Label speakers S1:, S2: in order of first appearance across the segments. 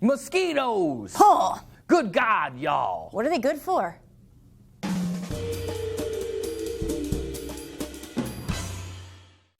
S1: Mosquitoes!
S2: Huh.
S1: Good God, y'all!
S2: What are they good for?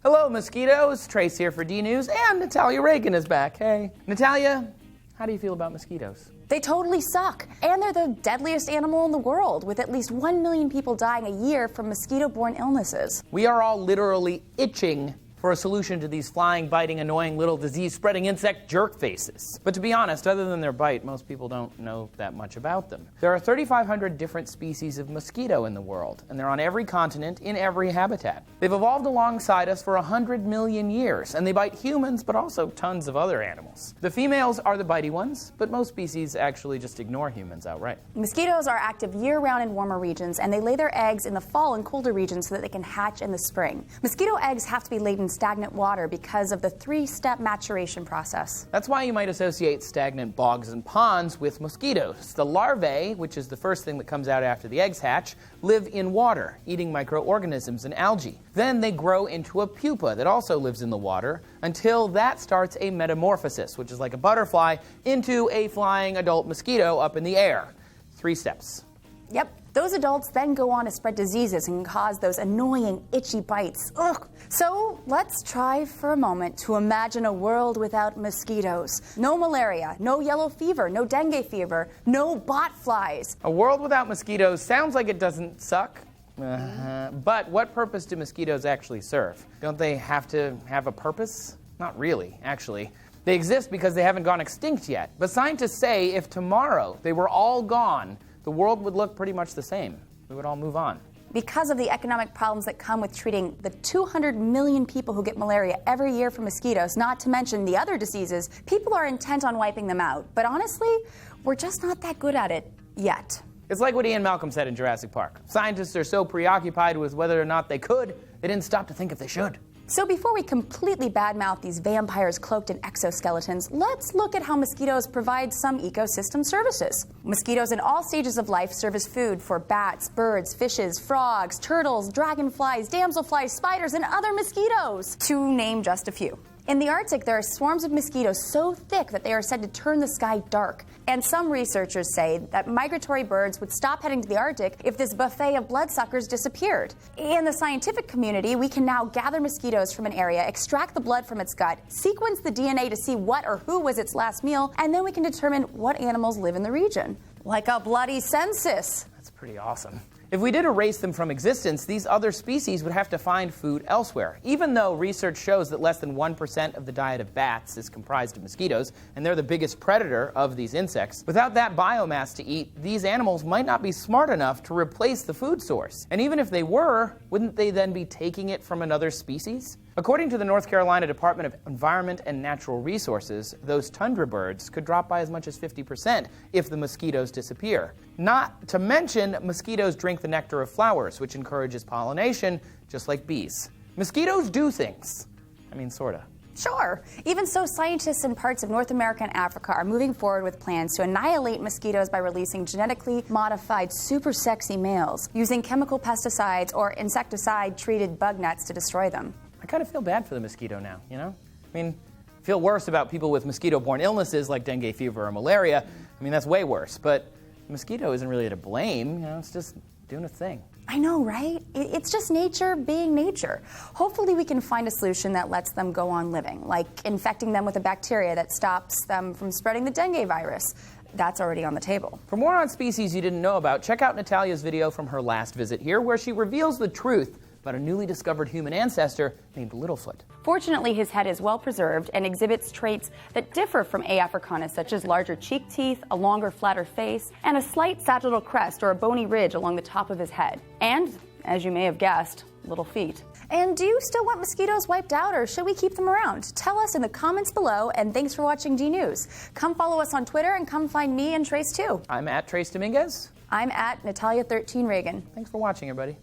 S1: Hello, mosquitoes. Trace here for D-News, and Natalia Reagan is back. Hey. Natalia, how do you feel about mosquitoes?
S2: They totally suck. And they're the deadliest animal in the world, with at least 1 million people dying a year from mosquito-borne illnesses.
S1: We are all literally itching for a solution to these flying, biting, annoying little disease-spreading insect jerk faces. But to be honest, other than their bite, most people don't know that much about them. There are 3,500 different species of mosquito in the world, and they're on every continent, in every habitat. They've evolved alongside us for 100 million years, and they bite humans, but also tons of other animals. The females are the bitey ones, but most species actually just ignore humans outright.
S2: Mosquitoes are active year-round in warmer regions, and they lay their eggs in the fall in colder regions so that they can hatch in the spring. Mosquito eggs have to be laid in stagnant water because of the 3-step maturation process.
S1: That's why you might associate stagnant bogs and ponds with mosquitoes. The larvae, which is the first thing that comes out after the eggs hatch, live in water, eating microorganisms and algae. Then they grow into a pupa that also lives in the water until that starts a metamorphosis, which is like a butterfly, into a flying adult mosquito up in the air. 3 steps.
S2: Yep. Those adults then go on to spread diseases and cause those annoying, itchy bites. Ugh. So let's try for a moment to imagine a world without mosquitoes. No malaria, no yellow fever, no dengue fever, no bot flies.
S1: A world without mosquitoes sounds like it doesn't suck. But what purpose do mosquitoes actually serve? Don't they have to have a purpose? Not really, actually. They exist because they haven't gone extinct yet. But scientists say if tomorrow they were all gone, the world would look pretty much the same. We would all move on.
S2: Because of the economic problems that come with treating the 200 million people who get malaria every year from mosquitoes, not to mention the other diseases, people are intent on wiping them out. But honestly, we're just not that good at it yet.
S1: It's like what Ian Malcolm said in Jurassic Park. Scientists are so preoccupied with whether or not they could, they didn't stop to think if they should.
S2: So before we completely badmouth these vampires cloaked in exoskeletons, let's look at how mosquitoes provide some ecosystem services. Mosquitoes in all stages of life serve as food for bats, birds, fishes, frogs, turtles, dragonflies, damselflies, spiders, and other mosquitoes, to name just a few. In the Arctic, there are swarms of mosquitoes so thick that they are said to turn the sky dark. And some researchers say that migratory birds would stop heading to the Arctic if this buffet of bloodsuckers disappeared. In the scientific community, we can now gather mosquitoes from an area, extract the blood from its gut, sequence the DNA to see what or who was its last meal, and then we can determine what animals live in the region. Like a bloody census.
S1: That's pretty awesome. If we did erase them from existence, these other species would have to find food elsewhere, even though research shows that less than 1% of the diet of bats is comprised of mosquitoes, and they're the biggest predator of these insects. Without that biomass to eat, these animals might not be smart enough to replace the food source. And even if they were, wouldn't they then be taking it from another species? According to the North Carolina Department of Environment and Natural Resources, those tundra birds could drop by as much as 50% if the mosquitoes disappear. Not to mention, mosquitoes drink the nectar of flowers, which encourages pollination, just like bees. Mosquitoes do things. I mean, sorta.
S2: Sure. Even so, scientists in parts of North America and Africa are moving forward with plans to annihilate mosquitoes by releasing genetically modified super sexy males, using chemical pesticides or insecticide-treated bug nets to destroy them.
S1: I kind of feel bad for the mosquito now, you know? I mean, I feel worse about people with mosquito-borne illnesses like dengue fever or malaria. I mean, that's way worse. But the mosquito isn't really to blame, you know? It's just doing a thing.
S2: I know, right? It's just nature being nature. Hopefully we can find a solution that lets them go on living, like infecting them with a bacteria that stops them from spreading the dengue virus. That's already on the table.
S1: For more on species you didn't know about, check out Natalia's video from her last visit here, where she reveals the truth about a newly discovered human ancestor named Littlefoot.
S2: Fortunately, his head is well preserved and exhibits traits that differ from A. africanus, such as larger cheek teeth, a longer, flatter face, and a slight sagittal crest or a bony ridge along the top of his head. And, as you may have guessed, little feet. And do you still want mosquitoes wiped out, or should we keep them around? Tell us in the comments below, and thanks for watching D-News. Come follow us on Twitter, and come find me and Trace too.
S1: I'm at Trace Dominguez.
S2: I'm at Natalia13 Reagan.
S1: Thanks for watching, everybody.